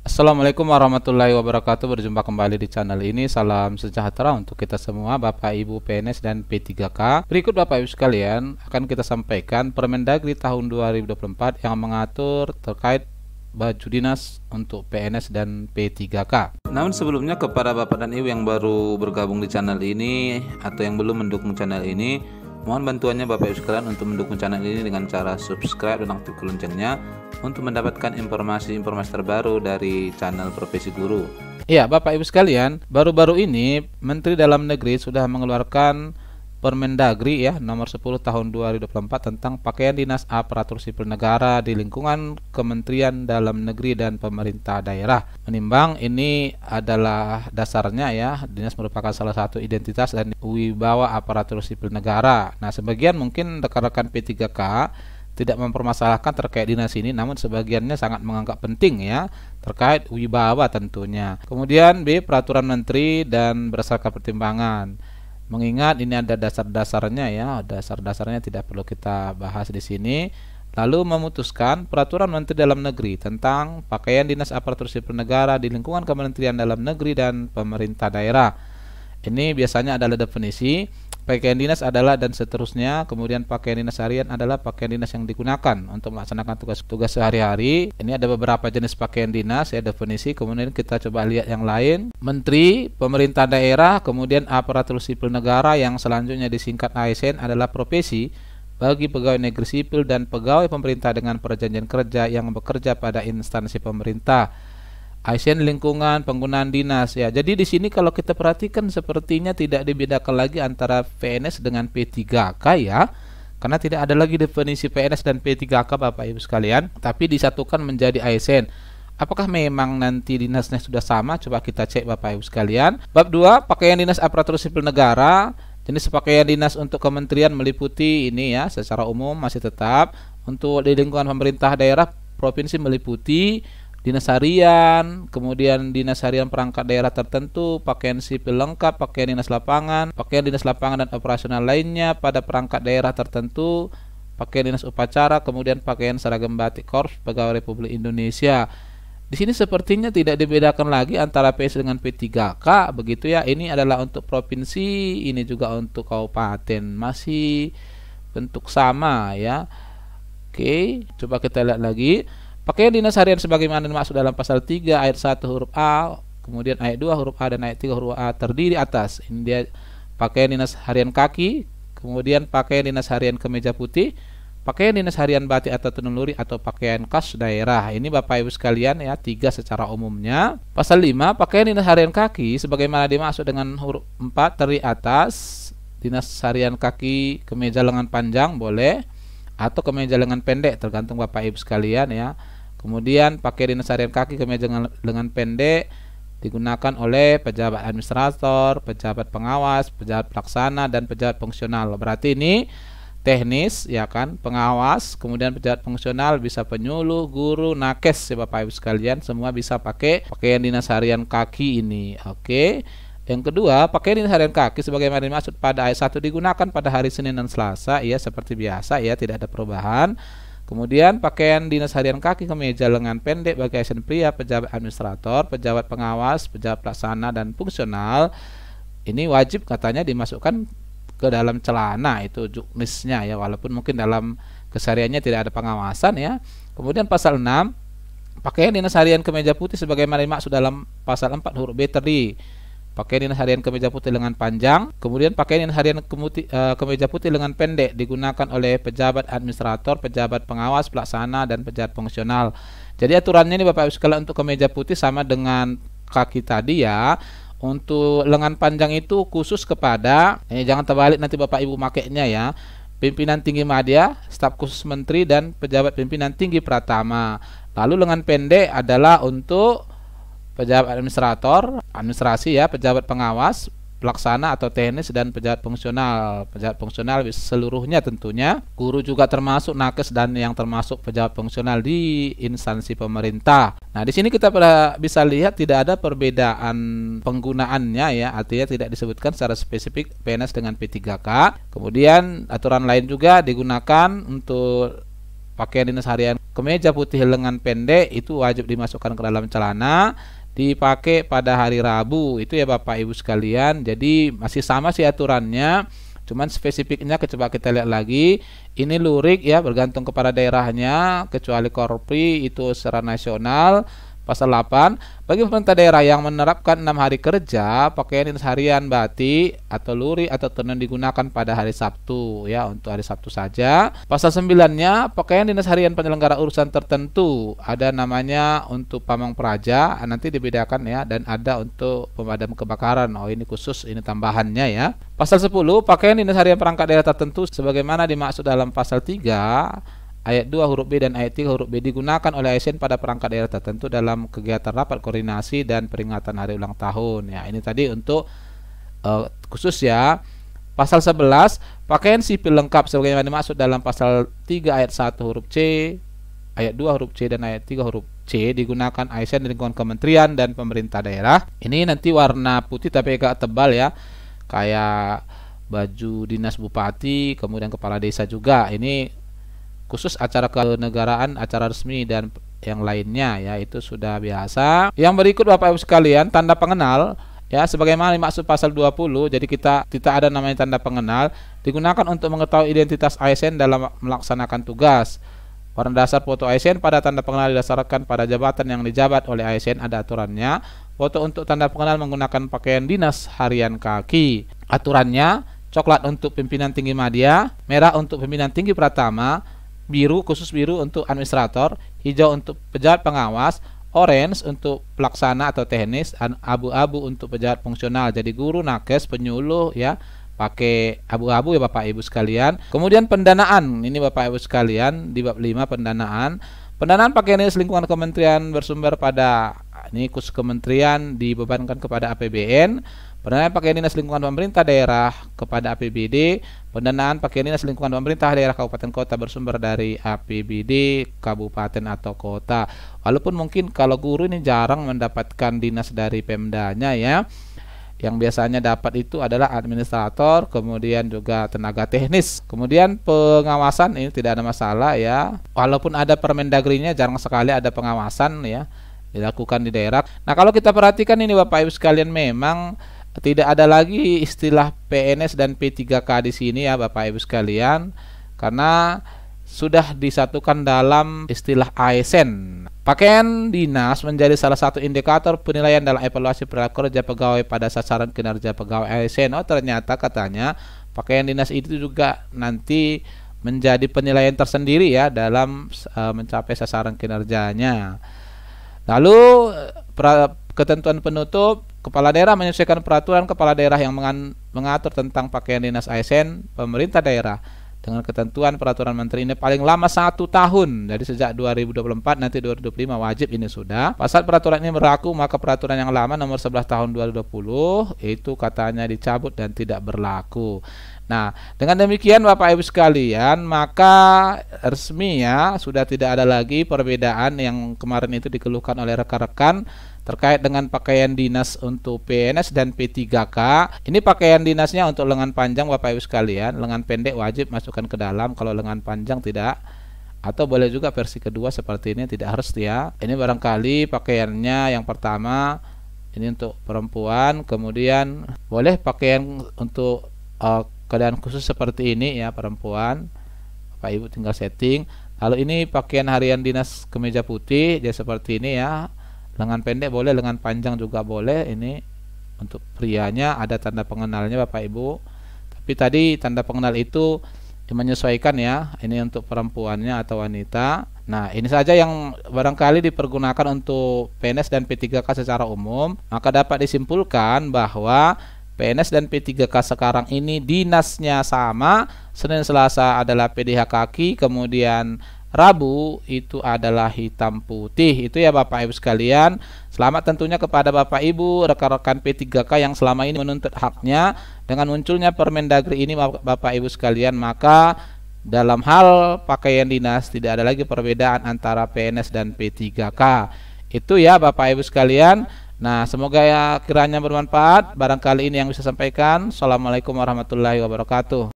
Assalamualaikum warahmatullahi wabarakatuh. Berjumpa kembali di channel ini. Salam sejahtera untuk kita semua, Bapak Ibu PNS dan P3K. Berikut Bapak Ibu sekalian akan kita sampaikan Permendagri tahun 2024 yang mengatur terkait baju dinas untuk PNS dan P3K. Namun sebelumnya, kepada Bapak dan Ibu yang baru bergabung di channel ini atau yang belum mendukung channel ini, mohon bantuannya Bapak Ibu sekalian untuk mendukung channel ini dengan cara subscribe dan aktifkan loncengnya untuk mendapatkan informasi-informasi terbaru dari channel Profesi Guru. Iya, Bapak Ibu sekalian, baru-baru ini Menteri Dalam Negeri sudah mengeluarkan Permendagri ya nomor 10 tahun 2024 tentang pakaian dinas aparatur sipil negara di lingkungan Kementerian Dalam Negeri dan pemerintah daerah. Menimbang ini adalah dasarnya ya, dinas merupakan salah satu identitas dan wibawa aparatur sipil negara. Nah, sebagian mungkin rekan-rekan P3K tidak mempermasalahkan terkait dinas ini, namun sebagiannya sangat menganggap penting ya terkait wibawa tentunya. Kemudian B, peraturan menteri dan berdasarkan pertimbangan. Mengingat ini ada dasar-dasarnya ya, dasar-dasarnya tidak perlu kita bahas di sini. Lalu memutuskan peraturan Menteri Dalam Negeri tentang pakaian dinas aparatur sipil negara di lingkungan Kementerian Dalam Negeri dan pemerintah daerah. Ini biasanya adalah definisi. Pakaian dinas adalah dan seterusnya. Kemudian pakaian dinas harian adalah pakaian dinas yang digunakan untuk melaksanakan tugas-tugas sehari-hari. Ini ada beberapa jenis pakaian dinas ya, definisi. Kemudian kita coba lihat yang lain. Menteri, pemerintah daerah, kemudian aparatur sipil negara yang selanjutnya disingkat ASN adalah profesi bagi pegawai negeri sipil dan pegawai pemerintah dengan perjanjian kerja yang bekerja pada instansi pemerintah. ASN lingkungan penggunaan dinas ya. Jadi di sini kalau kita perhatikan sepertinya tidak dibedakan lagi antara PNS dengan P3K ya. Karena tidak ada lagi definisi PNS dan P3K Bapak Ibu sekalian, tapi disatukan menjadi ASN. Apakah memang nanti dinasnya sudah sama? Coba kita cek Bapak Ibu sekalian. Bab 2, pakaian dinas aparatur sipil negara. Jenis pakaian dinas untuk kementerian meliputi ini ya, secara umum masih tetap. Untuk di lingkungan pemerintah daerah provinsi meliputi dinas harian, kemudian dinas harian perangkat daerah tertentu, pakaian sipil lengkap, pakaian dinas lapangan dan operasional lainnya pada perangkat daerah tertentu, pakaian dinas upacara, kemudian pakaian seragam batik Korps Pegawai Republik Indonesia. Di sini sepertinya tidak dibedakan lagi antara PS dengan P3K, begitu ya. Ini adalah untuk provinsi, ini juga untuk kabupaten, masih bentuk sama ya. Oke, coba kita lihat lagi. Pakaian dinas harian sebagaimana dimaksud dalam pasal 3 ayat 1 huruf A, kemudian ayat 2 huruf A dan ayat 3 huruf A terdiri atas. Ini dia pakaian dinas harian kaki, kemudian pakaian dinas harian kemeja putih, pakaian dinas harian batik atau tenun lurik atau pakaian khas daerah. Ini Bapak Ibu sekalian ya, 3 secara umumnya. Pasal 5, pakaian dinas harian kaki sebagaimana dimaksud dengan huruf 4 terdiri atas. Dinas harian kaki kemeja lengan panjang boleh atau kemeja lengan pendek, tergantung Bapak Ibu sekalian ya. Kemudian pakai dinas harian kaki kemeja lengan pendek digunakan oleh pejabat administrator, pejabat pengawas, pejabat pelaksana dan pejabat fungsional. Berarti ini teknis ya kan, pengawas, kemudian pejabat fungsional, bisa penyuluh, guru, nakes ya Bapak Ibu sekalian, semua bisa pakai pakaian dinas harian kaki ini. Oke. Yang kedua, pakaian dinas harian kaki sebagaimana dimaksud pada ayat 1 digunakan pada hari Senin dan Selasa ya, seperti biasa ya, tidak ada perubahan. Kemudian pakaian dinas harian kaki kemeja lengan pendek bagi ASN pria, pejabat administrator, pejabat pengawas, pejabat pelaksana dan fungsional ini wajib katanya dimasukkan ke dalam celana, itu juknisnya ya, walaupun mungkin dalam kesehariannya tidak ada pengawasan ya. Kemudian pasal 6, pakaian dinas harian kemeja putih sebagaimana dimaksud dalam pasal 4 huruf B tadi. Pakaian dinas harian kemeja putih lengan panjang, kemudian pakaian dinas harian kemeja putih lengan pendek digunakan oleh pejabat administrator, pejabat pengawas, pelaksana dan pejabat fungsional. Jadi aturannya ini Bapak Ibu sekalian untuk kemeja putih sama dengan kaki tadi ya. Untuk lengan panjang itu khusus kepada jangan terbalik nanti Bapak Ibu makainya ya. Pimpinan tinggi media, staf khusus menteri dan pejabat pimpinan tinggi pratama. Lalu lengan pendek adalah untuk pejabat administrator, administrasi ya, pejabat pengawas, pelaksana atau teknis dan pejabat fungsional. Pejabat fungsional seluruhnya tentunya, guru juga termasuk, nakes dan yang termasuk pejabat fungsional di instansi pemerintah. Nah, di sini kita bisa lihat tidak ada perbedaan penggunaannya ya, artinya tidak disebutkan secara spesifik PNS dengan P3K. Kemudian aturan lain juga digunakan untuk pakaian dinas harian kemeja putih lengan pendek itu wajib dimasukkan ke dalam celana, dipakai pada hari Rabu. Itu ya Bapak Ibu sekalian. Jadi masih sama sih aturannya, cuman spesifiknya coba kita lihat lagi. Ini lurik ya, bergantung kepada daerahnya, kecuali Korpri itu secara nasional. Pasal 8, bagi pemerintah daerah yang menerapkan 6 hari kerja, pakaian dinas harian batik atau lurik atau tenun digunakan pada hari Sabtu ya, untuk hari Sabtu saja. Pasal 9-nya, pakaian dinas harian penyelenggara urusan tertentu, ada namanya untuk pamong praja, nanti dibedakan ya, dan ada untuk pemadam kebakaran. Oh, ini khusus, ini tambahannya ya. Pasal 10, pakaian dinas harian perangkat daerah tertentu sebagaimana dimaksud dalam pasal 3 ayat 2 huruf B dan ayat 3 huruf B digunakan oleh ASN pada perangkat daerah tertentu dalam kegiatan rapat koordinasi dan peringatan hari ulang tahun. Ya, ini tadi untuk khusus ya. Pasal 11, pakaian sipil lengkap sebagaimana dimaksud dalam pasal 3 ayat 1 huruf C, ayat 2 huruf C dan ayat 3 huruf C digunakan ASN di lingkungan kementerian dan pemerintah daerah. Ini nanti warna putih tapi agak tebal ya, kayak baju dinas bupati, kemudian kepala desa juga. Ini khusus acara kenegaraan, acara resmi dan yang lainnya ya, itu sudah biasa. Yang berikut Bapak Ibu sekalian, tanda pengenal ya, sebagaimana dimaksud pasal 20. Jadi kita ada namanya tanda pengenal, digunakan untuk mengetahui identitas ASN dalam melaksanakan tugas. Warna dasar foto ASN pada tanda pengenal didasarkan pada jabatan yang dijabat oleh ASN, ada aturannya. Foto untuk tanda pengenal menggunakan pakaian dinas harian kaki. Aturannya, coklat untuk pimpinan tinggi madya, merah untuk pimpinan tinggi pratama, biru khusus biru untuk administrator, hijau untuk pejabat pengawas, orange untuk pelaksana atau teknis, abu-abu untuk pejabat fungsional. Jadi guru, nakes, penyuluh ya, pakai abu-abu ya Bapak Ibu sekalian. Kemudian pendanaan, ini Bapak Ibu sekalian di bab 5 pendanaan. Pendanaan pakaian dinas lingkungan kementerian bersumber pada, ini khusus kementerian dibebankan kepada APBN. Pendanaan pakaian dinas lingkungan pemerintah daerah kepada APBD. Pendanaan pakaian dinas lingkungan pemerintah daerah kabupaten kota bersumber dari APBD kabupaten atau kota. Walaupun mungkin kalau guru ini jarang mendapatkan dinas dari Pemdanya ya. Yang biasanya dapat itu adalah administrator, kemudian juga tenaga teknis. Kemudian pengawasan ini tidak ada masalah ya. Walaupun ada Permendagrinya, jarang sekali ada pengawasan ya dilakukan di daerah. Nah, kalau kita perhatikan ini Bapak Ibu sekalian, memang tidak ada lagi istilah PNS dan P3K di sini ya Bapak Ibu sekalian, karena sudah disatukan dalam istilah ASN. Pakaian dinas menjadi salah satu indikator penilaian dalam evaluasi perilaku kerja pegawai pada sasaran kinerja pegawai ASN. Oh, ternyata katanya pakaian dinas itu juga nanti menjadi penilaian tersendiri ya dalam mencapai sasaran kinerjanya. Lalu ketentuan penutup, kepala daerah menyesuaikan peraturan kepala daerah yang mengatur tentang pakaian dinas ASN pemerintah daerah dengan ketentuan peraturan menteri ini paling lama 1 tahun, dari sejak 2024 nanti 2025 wajib ini sudah. Pasal peraturan ini berlaku, maka peraturan yang lama nomor 11 tahun 2020 itu katanya dicabut dan tidak berlaku. Nah, dengan demikian Bapak Ibu sekalian, maka resmi ya sudah tidak ada lagi perbedaan yang kemarin itu dikeluhkan oleh rekan-rekan terkait dengan pakaian dinas untuk PNS dan P3K. Ini pakaian dinasnya untuk lengan panjang Bapak Ibu sekalian, lengan pendek wajib masukkan ke dalam, kalau lengan panjang tidak. Atau boleh juga versi kedua seperti ini, tidak harus ya. Ini barangkali pakaiannya yang pertama ini untuk perempuan, kemudian boleh pakaian untuk keadaan khusus seperti ini ya perempuan. Bapak Ibu tinggal setting. Lalu ini pakaian harian dinas kemeja putih, jadi seperti ini ya. Lengan pendek boleh, lengan panjang juga boleh. Ini untuk prianya ada tanda pengenalnya Bapak Ibu. Tapi tadi tanda pengenal itu menyesuaikan ya. Ini untuk perempuannya atau wanita. Nah, ini saja yang barangkali dipergunakan untuk PNS dan P3K secara umum. Maka dapat disimpulkan bahwa PNS dan P3K sekarang ini dinasnya sama. Senin Selasa adalah PDH kaki, kemudian Rabu itu adalah hitam putih. Itu ya Bapak Ibu sekalian. Selamat tentunya kepada Bapak Ibu rekan-rekan P3K yang selama ini menuntut haknya. Dengan munculnya Permendagri ini Bapak Ibu sekalian, maka dalam hal pakaian dinas tidak ada lagi perbedaan antara PNS dan P3K. Itu ya Bapak Ibu sekalian. Nah, semoga ya kiranya bermanfaat. Barangkali ini yang bisa sampaikan. Assalamualaikum warahmatullahi wabarakatuh.